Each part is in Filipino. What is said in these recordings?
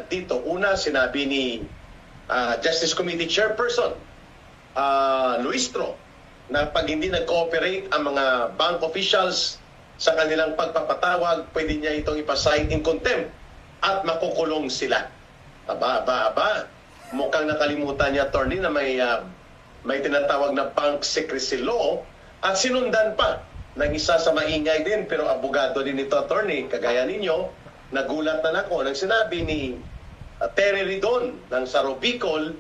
Dito, una, sinabi ni Justice Committee Chairperson Luistro na pag hindi nag-cooperate ang mga bank officials sa kanilang pagpapatawag, pwede niya itong ipasite in contempt at makukulong sila. Aba. Mukhang nakalimutan niya, attorney, na may tinatawag na bank secrecy law at sinundan pa ng isa sa maingay din pero abogado din ito, attorney, kagaya ninyo. Nagulat na ako nang sinabi ni Terry Ridon ng Saro Bicol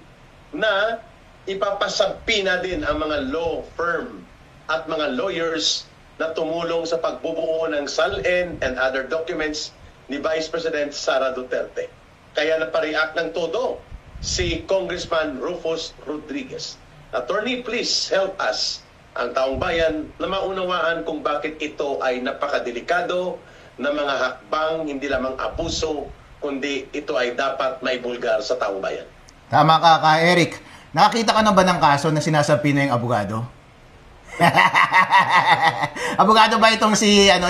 na ipapasagpi na din ang mga law firm at mga lawyers na tumulong sa pagbubuo ng SALN and other documents ni Vice President Sara Duterte. Kaya napareact ng todo si Congressman Rufus Rodriguez. Attorney, please help us, ang taong bayan, na maunawaan kung bakit ito ay napakadelikado na mga hakbang, hindi lamang abuso, kundi ito ay dapat maibulgar sa taong bayan. Tama ka, Eric. Nakakita ka na ba ng kaso na sinasabi na yung abogado? Abogado ba itong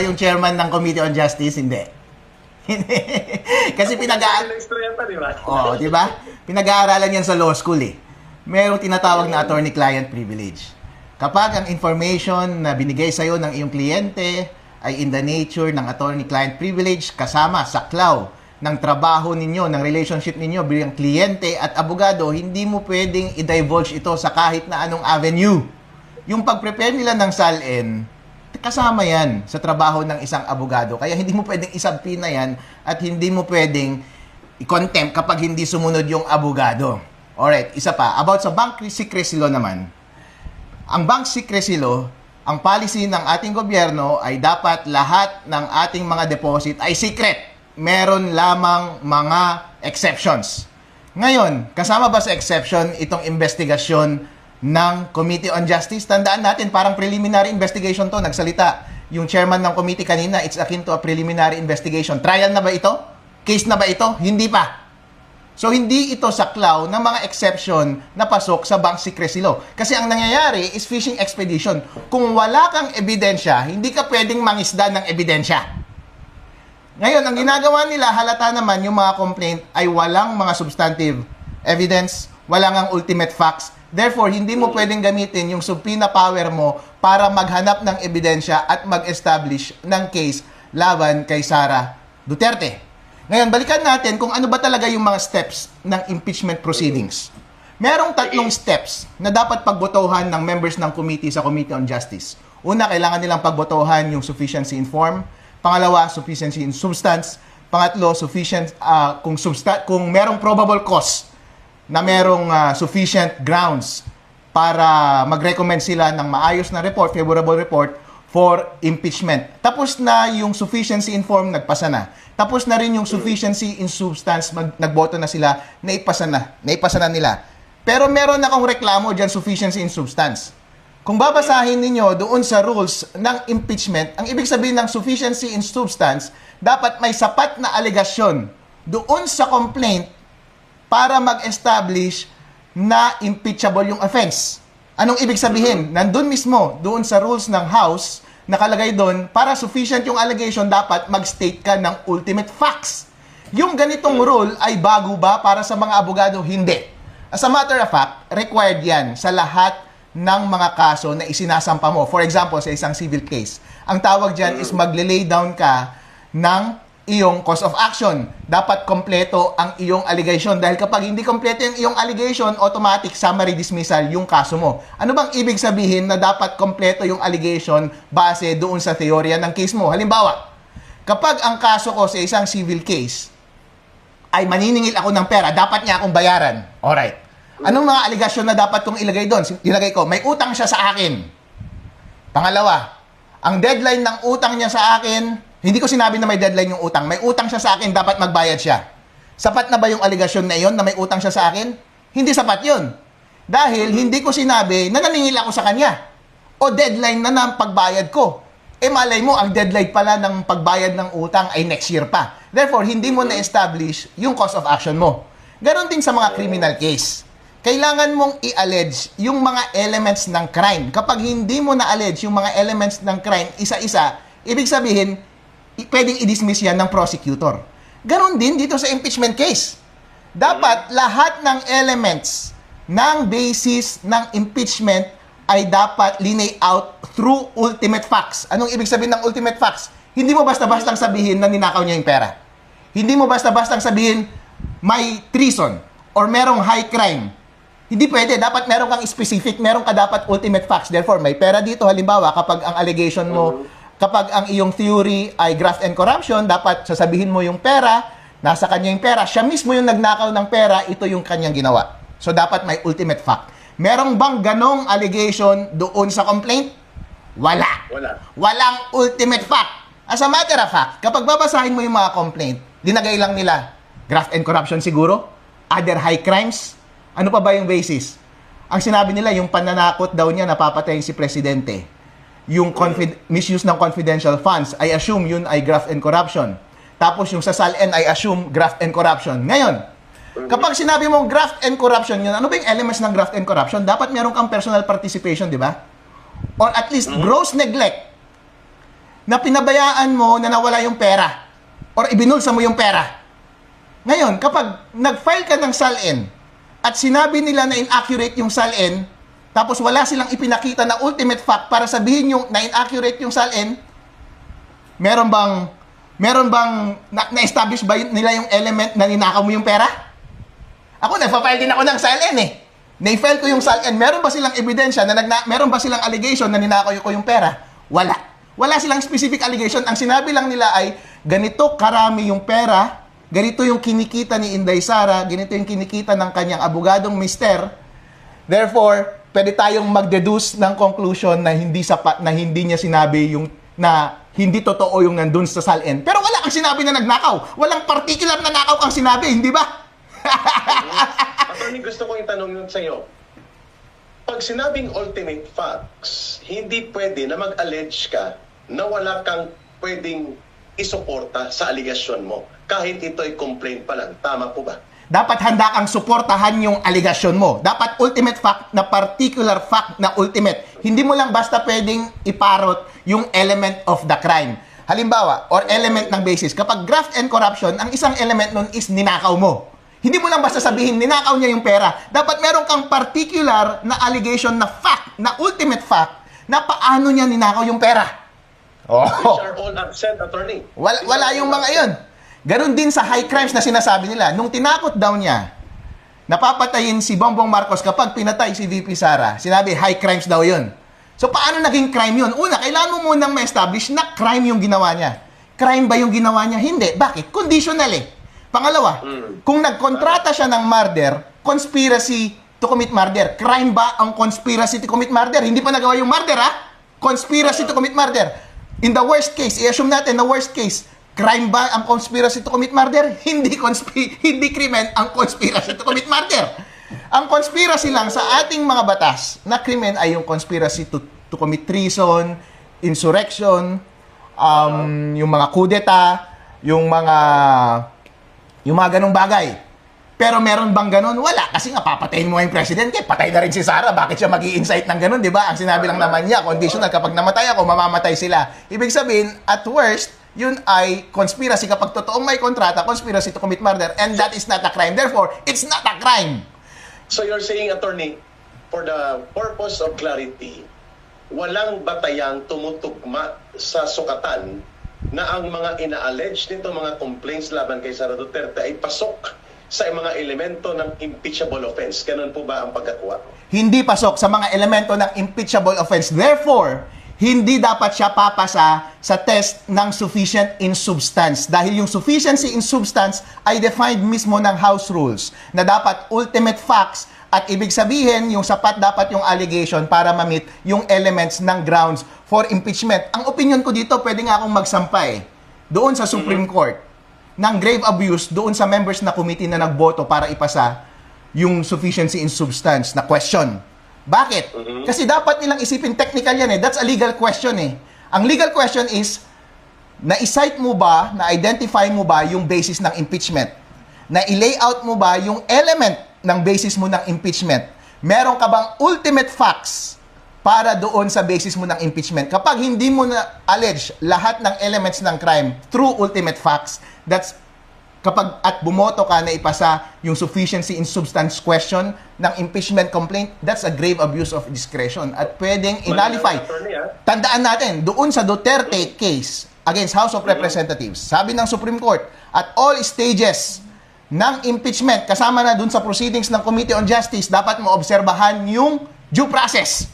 yung chairman ng Committee on Justice? Hindi. Kasi Oo, di ba? Pinag-aaralan yan sa law school eh. Merong tinatawag na attorney-client privilege. Kapag ang information na binigay sa'yo ng iyong kliyente ay in the nature ng attorney-client privilege kasama sa saklaw ng trabaho ninyo, ng relationship ninyo bilang kliyente at abogado, hindi mo pwedeng i-divulge ito sa kahit na anong avenue. Yung pag-prepare nila ng SALN, kasama yan sa trabaho ng isang abogado. Kaya hindi mo pwedeng isabpina yan at hindi mo pwedeng i-contempt kapag hindi sumunod yung abogado. Alright, isa pa. About sa bank secrecy law naman. Ang bank secrecy law, ang policy ng ating gobyerno ay dapat lahat ng ating mga deposit ay secret. Meron lamang mga exceptions. Ngayon, kasama ba sa exception itong investigasyon ng Committee on Justice? Tandaan natin, parang preliminary investigation to. Nagsalita yung chairman ng committee kanina, it's akin to a preliminary investigation. Trial na ba ito? Case na ba ito? Hindi pa. So, hindi ito saklaw ng mga exception na pasok sa bank secrecy law. Kasi ang nangyayari is fishing expedition. Kung wala kang ebidensya, hindi ka pwedeng mangisda ng ebidensya. Ngayon, ang ginagawa nila, halata naman yung mga complaint ay walang mga substantive evidence, walang ang ultimate facts. Therefore, hindi mo pwedeng gamitin yung subpoena power mo para maghanap ng ebidensya at mag-establish ng case laban kay Sara Duterte. Ngayon, balikan natin kung ano ba talaga yung mga steps ng impeachment proceedings. Merong tatlong steps na dapat pagbotohan ng members ng committee sa Committee on Justice. Una, kailangan nilang pagbotohan yung sufficiency in form. Pangalawa, sufficiency in substance. Pangatlo, kung merong probable cause na merong sufficient grounds para mag-recommend sila ng maayos na report, favorable report for impeachment. Tapos na yung sufficiency in form, nagpasa na. Tapos na rin yung sufficiency in substance, nagboto na sila, naipasa na nila. Pero meron akong reklamo dyan, sufficiency in substance. Kung babasahin ninyo doon sa rules ng impeachment, ang ibig sabihin ng sufficiency in substance, dapat may sapat na alegasyon doon sa complaint para mag-establish na impeachable yung offense. Anong ibig sabihin? Nandun mismo, doon sa rules ng House, nakalagay doon, para sufficient yung allegation, dapat mag-state ka ng ultimate facts. Yung ganitong rule ay bago ba para sa mga abogado? Hindi. As a matter of fact, required yan sa lahat ng mga kaso na isinasampa mo. For example, sa isang civil case. Ang tawag dyan is magle-lay down ka ng iyong cause of action. Dapat kompleto ang iyong allegation. Dahil kapag hindi kompleto yung iyong allegation, automatic summary dismissal yung kaso mo. Ano bang ibig sabihin na dapat kompleto yung allegation base doon sa teorya ng case mo? Halimbawa, kapag ang kaso ko sa isang civil case ay maniningil ako ng pera, dapat niya akong bayaran. Alright. Anong mga allegation na dapat kong ilagay doon? Ilagay ko, may utang siya sa akin. Pangalawa, ang deadline ng utang niya sa akin, hindi ko sinabi na may deadline yung utang. May utang siya sa akin, dapat magbayad siya. Sapat na ba yung allegation na iyon na may utang siya sa akin? Hindi sapat yun. Dahil hindi ko sinabi na naningil ako sa kanya. O deadline na ng pagbayad ko. Malay mo, ang deadline pala ng pagbayad ng utang ay next year pa. Therefore, hindi mo na-establish yung cause of action mo. Ganon din sa mga criminal case. Kailangan mong i-allege yung mga elements ng crime. Kapag hindi mo na-allege yung mga elements ng crime isa-isa, ibig sabihin, pwedeng i-dismiss yan ng prosecutor. Ganon din dito sa impeachment case. Dapat lahat ng elements ng basis ng impeachment ay dapat linay out through ultimate facts. Anong ibig sabihin ng ultimate facts? Hindi mo basta-bastang sabihin na ninakaw niya yung pera. Hindi mo basta-bastang sabihin may treason or merong high crime. Hindi pwede. Dapat meron kang specific, meron ka dapat ultimate facts. Therefore, may pera dito. Halimbawa, kapag ang allegation mo, kapag ang iyong theory ay graft and corruption, dapat sasabihin mo yung pera, nasa kanya yung pera, siya mismo yung nagnakaw ng pera, ito yung kanyang ginawa. So, dapat may ultimate fact. Merong bang ganong allegation doon sa complaint? Wala. Walang ultimate fact. As a matter of fact, kapag babasahin mo yung mga complaint, dinagay lang nila, graft and corruption siguro, other high crimes, ano pa ba yung basis? Ang sinabi nila, yung pananakot daw niya, napapatayin si Presidente. Yung misuse ng confidential funds, I assume yun ay graft and corruption. Tapos yung sa SALN, I assume graft and corruption. Ngayon, kapag sinabi mong graft and corruption yun, ano ba yung elements ng graft and corruption? Dapat meron kang personal participation, di ba? Or at least gross neglect na pinabayaan mo na nawala yung pera or ibinulsa mo yung pera. Ngayon, kapag nag-file ka ng SALN at sinabi nila na inaccurate yung SALN, tapos wala silang ipinakita na ultimate fact para sabihin yung na inaccurate yung SALN, meron bang na-establish ba nila yung element na ninakaw mo yung pera? Ako, nagpa-file din ako ng SALN eh. Na-file ko yung SALN. Meron ba silang ebidensya meron ba silang allegation na ninakaw ko yung pera? Wala. Wala silang specific allegation. Ang sinabi lang nila ay, ganito karami yung pera, ganito yung kinikita ni Inday Sara, ganito yung kinikita ng kanyang abogadong mister. Therefore, pwede tayong mag-deduce ng conclusion na hindi sapat, na hindi niya sinabi yung na hindi totoo yung nandun sa SALN. Pero wala kang sinabi na nagnakaw. Walang particular na nakaw kang sinabi, hindi ba? Attorney, gusto kong itanong yun sa iyo. Pag sinabing ultimate facts, hindi pwede na mag-allege ka na wala kang pwedeng isuporta sa aligasyon mo. Kahit ito'y complaint pa lang. Tama po ba? Dapat handa kang suportahan yung aligasyon mo. Dapat ultimate fact na particular fact na ultimate. Hindi mo lang basta pwedeng iparot yung element of the crime. Halimbawa, or element ng basis. Kapag graft and corruption, ang isang element nun is ninakaw mo. Hindi mo lang basta sabihin, ninakaw niya yung pera. Dapat meron kang particular na allegation na fact, na ultimate fact, na paano niya ninakaw yung pera. Which are all absent, attorney. Wala yung mga yun. Ganon din sa high crimes na sinasabi nila. Nung tinakot daw niya, napapatayin si Bongbong Marcos kapag pinatay si VP Sara, sinabi high crimes daw yun. So paano naging crime yun? Una, kailangan mo munang ma-establish na crime yung ginawa niya. Crime ba yung ginawa niya? Hindi. Bakit? Conditional eh. Pangalawa, kung nagkontrata siya ng murder, conspiracy to commit murder. Crime ba ang conspiracy to commit murder? Hindi pa nagawa yung murder, ha? Conspiracy to commit murder. In the worst case, i-assume natin na worst case, crime ba ang conspiracy to commit murder? Hindi krimen ang conspiracy to commit murder. Ang conspiracy lang sa ating mga batas na krimen ay yung conspiracy to commit treason, insurrection, yung mga kudeta, yung mga ganong bagay. Pero meron bang ganon? Wala. Kasi nga, papatayin mo yung presidente. Patay na rin si Sara. Bakit siya mag-i-incite ng ganon, di ba? Ang sinabi lang naman niya, conditional, kapag namatay ako, mamamatay sila. Ibig sabihin, at worst, yun ay conspiracy. Kapag totoong may kontrata, conspiracy to commit murder. And that is not a crime. Therefore, it's not a crime. So you're saying, attorney, for the purpose of clarity, walang batayang tumutugma sa sukatan na ang mga ina-allege nito, mga complaints laban kay Sara Duterte ay pasok sa mga elemento ng impeachable offense. Ganun po ba ang pagkakuha? Hindi pasok sa mga elemento ng impeachable offense. Therefore, hindi dapat siya papasa sa test ng sufficient in substance. Dahil yung sufficiency in substance ay defined mismo ng House Rules na dapat ultimate facts at ibig sabihin yung sapat dapat yung allegation para ma-meet yung elements ng grounds for impeachment. Ang opinion ko dito, pwede nga akong magsampay doon sa Supreme Court ng grave abuse doon sa members na committee na nagboto para ipasa yung sufficiency in substance na question. Bakit? Kasi dapat nilang isipin, technical yan eh. That's a legal question eh. Ang legal question is, na-cite mo ba, na-identify mo ba yung basis ng impeachment? Na-i-layout mo ba yung element ng basis mo ng impeachment? Meron ka bang ultimate facts para doon sa basis mo ng impeachment? Kapag hindi mo na-allege lahat ng elements ng crime through ultimate facts, that's kapag at bumoto ka na ipasa yung sufficiency in substance question ng impeachment complaint, that's a grave abuse of discretion at pwedeng inalify. Tandaan natin, doon sa Duterte case against House of Representatives, sabi ng Supreme Court, at all stages ng impeachment, kasama na doon sa proceedings ng Committee on Justice, dapat mo obserbahan yung due process.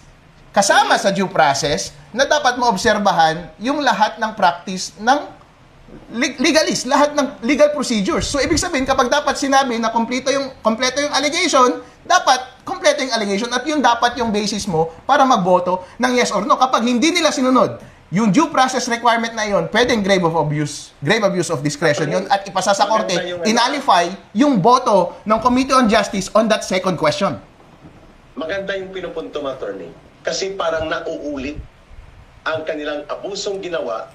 Kasama sa due process na dapat mo obserbahan yung lahat ng practice ng legalist, lahat ng legal procedures. So, ibig sabihin, kapag dapat sinabi na kompleto yung allegation, dapat kompleto yung allegation at yun dapat yung basis mo para magboto ng yes or no. Kapag hindi nila sinunod, yung due process requirement na yun, pwedeng grave abuse of discretion yun at ipasa sa korte, inalify yung boto ng Committee on Justice on that second question. Maganda yung pinupunto mo, attorney. Kasi parang nauulit ang kanilang abusong ginawa